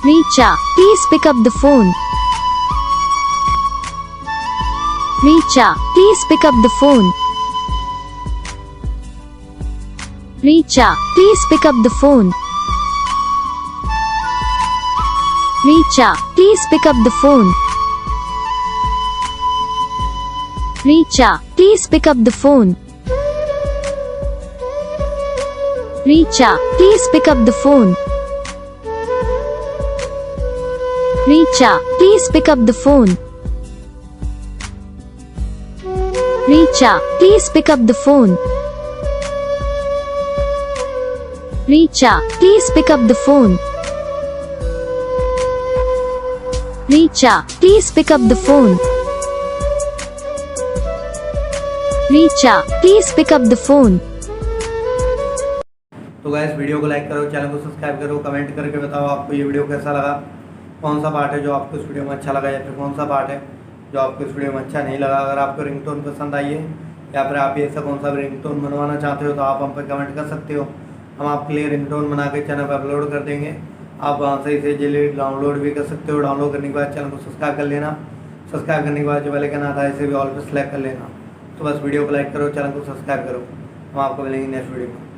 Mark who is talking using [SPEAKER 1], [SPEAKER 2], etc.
[SPEAKER 1] Richa, please pick up the phone. Richa, please pick up the phone. Richa, please pick up the phone. Richa, please pick up the phone. Richa, please pick up the phone. Richa, please pick up the phone. Richa, please pick up the phone. Richa, please pick up the phone. Richa, please pick up the phone. Richa, please pick up the phone. Richa, please pick up the phone.
[SPEAKER 2] तो guys video को like करो, channel को subscribe करो, comment करके बताओ आपको ये video कैसा लगा, कौन सा पार्ट है जो आपको इस वीडियो में अच्छा लगा या फिर कौन सा पार्ट है जो आपको इस वीडियो में अच्छा नहीं लगा। अगर आपको रिंगटोन पसंद आई है या फिर आप ऐसा कौन सा रिंगटोन बनवाना चाहते हो तो आप हम पर कमेंट कर सकते हो। हम आपके लिए रिंगटोन बना के चैनल पर अपलोड कर देंगे। आप वहाँ से इसे जल्दी डाउनलोड भी कर सकते हो। डाउनलोड करने के बाद चैनल को सब्सक्राइब कर लेना। सब्सक्राइब करने के बाद जो बेल आइकन आता है इसे भी ऑल पे सेलेक्ट कर लेना। तो बस वीडियो को लाइक करो, चैनल को सब्सक्राइब करो। हम आपको मिलेंगे नेक्स्ट वीडियो में।